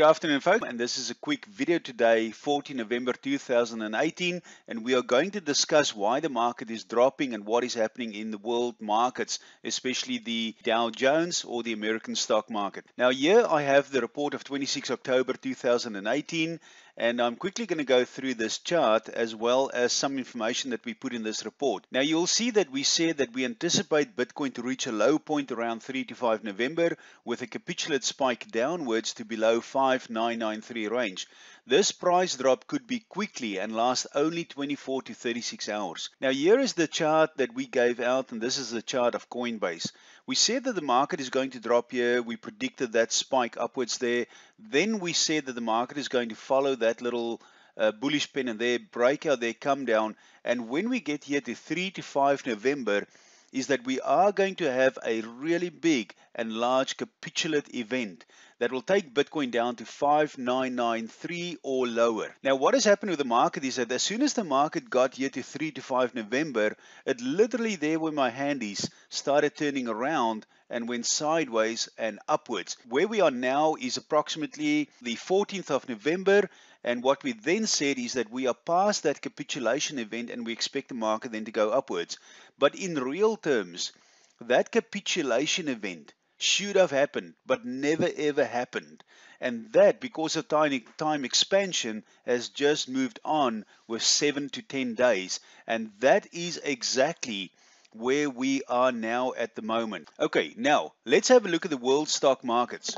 afternoon, folks, and this is a quick video today, 14 November 2018, and we are going to discuss why the market is dropping and what is happening in the world markets, especially the Dow Jones or the American stock market. Now, here I have the report of 26 October 2018, and I'm quickly going to go through this chart as well as some information that we put in this report. Now, you'll see that we said that we anticipate Bitcoin to reach a low point around 3 to 5 November with a capitulate spike downwards to below 5993 range. This price drop could be quickly and last only 24 to 36 hours. Now, here is the chart that we gave out, and this is the chart of Coinbase. We said that the market is going to drop here. We predicted that spike upwards there. Then we said that the market is going to follow that little bullish pen and there, break out there, come down. And when we get here to 3 to 5 November, is that we are going to have a really big and large capitulate event that will take Bitcoin down to 5993 or lower. Now, what has happened with the market is that as soon as the market got here to 3 to 5 November, it literally there where my hand is started turning around and went sideways and upwards. Where we are now is approximately the 14th of November, and what we then said is that we are past that capitulation event and we expect the market then to go upwards. But in real terms, that capitulation event should have happened but never ever happened, and that because of time expansion has just moved on with 7 to 10 days, and that is exactly where we are now at the moment. Okay, now let's have a look at the world stock markets.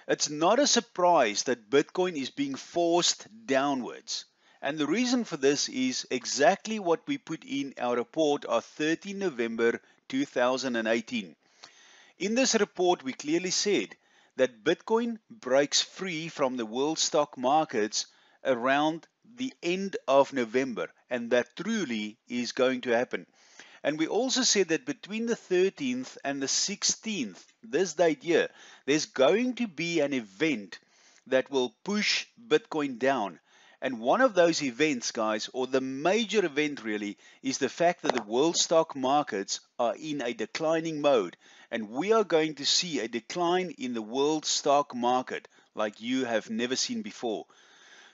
It's not a surprise that Bitcoin is being forced downwards, and the reason for this is exactly what we put in our report of 13 November 2018. In this report, we clearly said that Bitcoin breaks free from the world stock markets around the end of November, and that truly is going to happen. And we also said that between the 13th and the 16th, this date here, there's going to be an event that will push Bitcoin down. And one of those events, guys, or the major event really, is the fact that the world stock markets are in a declining mode. And we are going to see a decline in the world stock market like you have never seen before.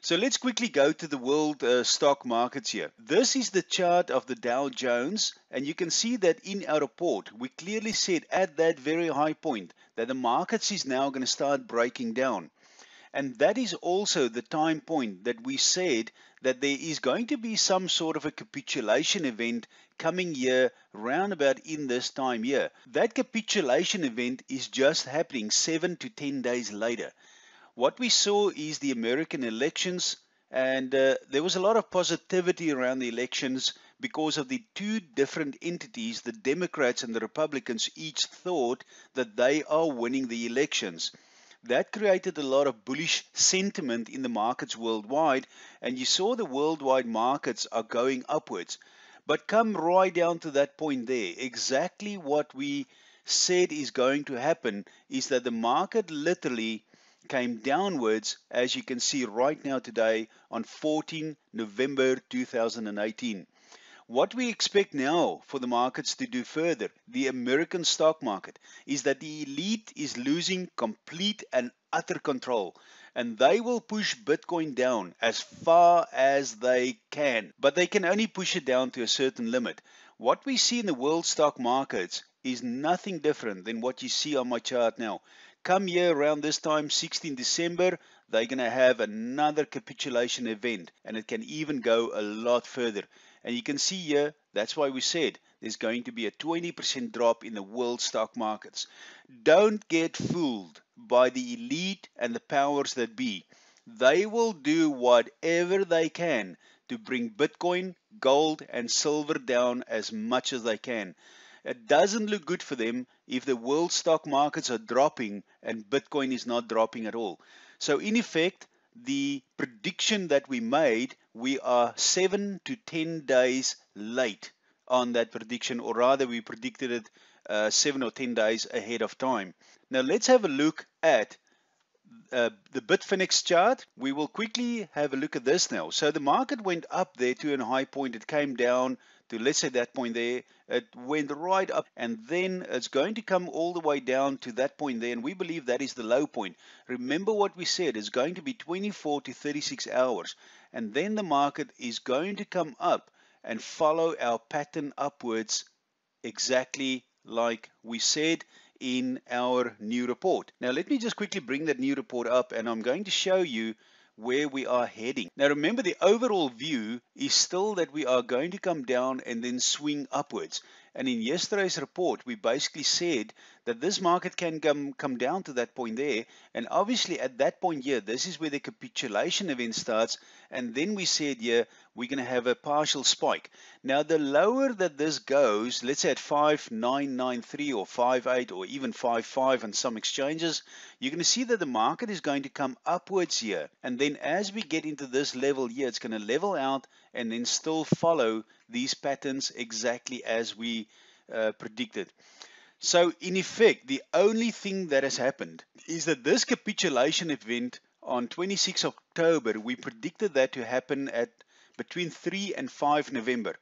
So let's quickly go to the world stock markets here. This is the chart of the Dow Jones, and you can see that in our report, we clearly said at that very high point that the markets is now going to start breaking down. And that is also the time point that we said that there is going to be some sort of a capitulation event coming here round about in this time here. That capitulation event is just happening 7 to 10 days later. What we saw is the American elections, and there was a lot of positivity around the elections because of the two different entities, the Democrats and the Republicans, each thought that they are winning the elections. That created a lot of bullish sentiment in the markets worldwide, and you saw the worldwide markets are going upwards. But come right down to that point there, exactly what we said is going to happen is that the market literally came downwards, as you can see right now today on 14 November 2018. What we expect now for the markets to do further, the American stock market, is that the elite is losing complete and utter control, and they will push Bitcoin down as far as they can, but they can only push it down to a certain limit. What we see in the world stock markets is nothing different than what you see on my chart now. Come here around this time, 16 December, they're going to have another capitulation event, and it can even go a lot further. And you can see here, that's why we said there's going to be a 20% drop in the world stock markets. Don't get fooled by the elite and the powers that be. They will do whatever they can to bring Bitcoin, gold, and silver down as much as they can. It doesn't look good for them if the world stock markets are dropping and Bitcoin is not dropping at all. So in effect, the prediction that we made, we are 7 to 10 days late on that prediction, or rather we predicted it 7 or 10 days ahead of time. Now let's have a look at the Bitfinex chart. We will quickly have a look at this now. So the market went up there to a high point, it came down to, let's say, that point there. It went right up, and then it's going to come all the way down to that point there, and we believe that is the low point. Remember what we said, it's going to be 24 to 36 hours, and then the market is going to come up and follow our pattern upwards exactly like we said in our new report. Now let me just quickly bring that new report up, and I'm going to show you where we are heading. Now remember, the overall view is still that we are going to come down and then swing upwards. And in yesterday's report, we basically said that this market can come down to that point there. And obviously at that point here, this is where the capitulation event starts. And then we said here, we're going to have a partial spike. Now the lower that this goes, let's say at 5993 or 58 or even 55 on some exchanges, you're going to see that the market is going to come upwards here. And then as we get into this level here, it's going to level out and then still follow these patterns exactly as we predicted. So in effect, the only thing that has happened is that this capitulation event on 26 October, we predicted that to happen at between 3 and 5 November.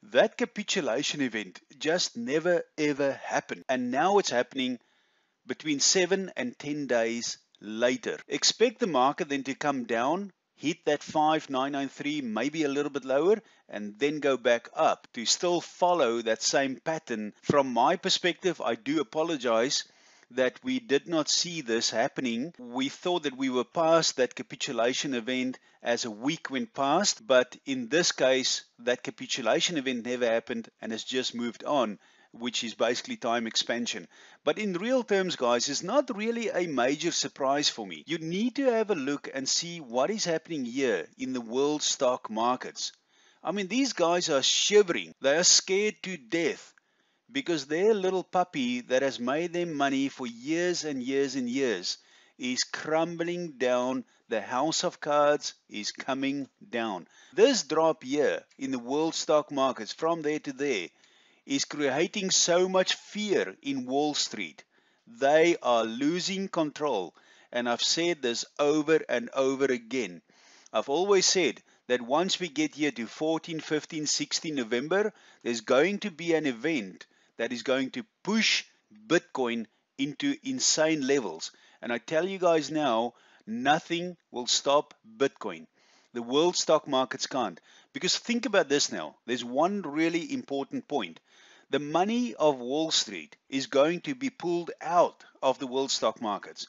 That capitulation event just never ever happened, and now it's happening between 7 and 10 days later. Expect the market then to come down, hit that 5993, maybe a little bit lower, and then go back up to still follow that same pattern. From my perspective, I do apologize that we did not see this happening. We thought that we were past that capitulation event as a week went past, but in this case, that capitulation event never happened and has just moved on, which is basically time expansion. But in real terms, guys, it's not really a major surprise for me. You need to have a look and see what is happening here in the world stock markets. I mean, these guys are shivering. They are scared to death because their little puppy that has made them money for years and years and years is crumbling down. The house of cards is coming down. This drop here in the world stock markets from there to there is creating so much fear in Wall Street. They are losing control, and I've said this over and over again. I've always said that once we get here to 14, 15, 16 November, there's going to be an event that is going to push Bitcoin into insane levels. And I tell you guys now, nothing will stop Bitcoin. The world stock markets can't. Because think about this now. There's one really important point. The money of Wall Street is going to be pulled out of the world stock markets.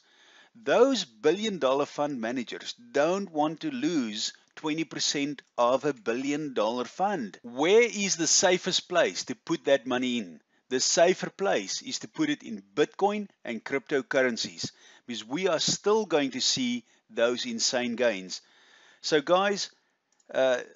Those billion-dollar fund managers don't want to lose 20% of a billion-dollar fund. Where is the safest place to put that money in? The safer place is to put it in Bitcoin and cryptocurrencies, because we are still going to see those insane gains. So guys,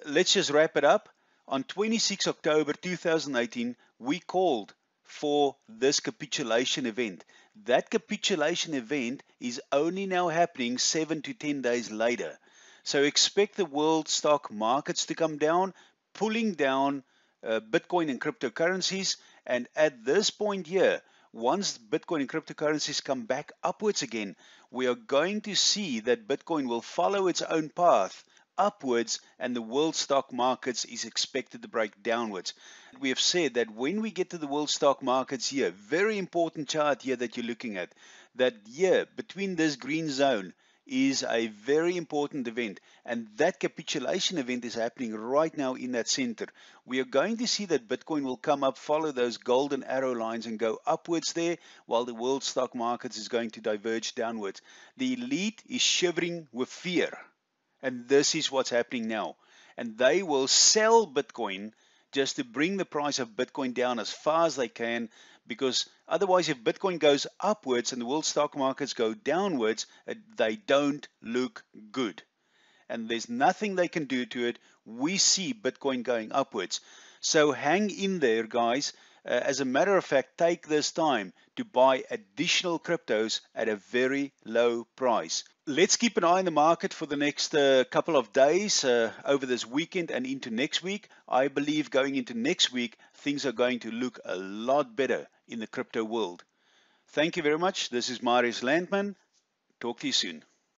let's just wrap it up. On 26 October 2018, we called for this capitulation event. That capitulation event is only now happening 7 to 10 days later. So expect the world stock markets to come down, pulling down Bitcoin and cryptocurrencies. And at this point here, once Bitcoin and cryptocurrencies come back upwards again, we are going to see that Bitcoin will follow its own path upwards, and the world stock markets is expected to break downwards. We have said that when we get to the world stock markets here, very important chart here that you're looking at, that here between this green zone is a very important event, and that capitulation event is happening right now in that center. We are going to see that Bitcoin will come up, follow those golden arrow lines and go upwards there, while the world stock markets is going to diverge downwards. The elite is shivering with fear. And this is what's happening now. And they will sell Bitcoin just to bring the price of Bitcoin down as far as they can, because otherwise if Bitcoin goes upwards and the world stock markets go downwards, they don't look good. And there's nothing they can do to it. We see Bitcoin going upwards. So hang in there, guys. As a matter of fact, take this time to buy additional cryptos at a very low price. Let's keep an eye on the market for the next couple of days, over this weekend and into next week. I believe going into next week, things are going to look a lot better in the crypto world. Thank you very much. This is Marius Landman. Talk to you soon.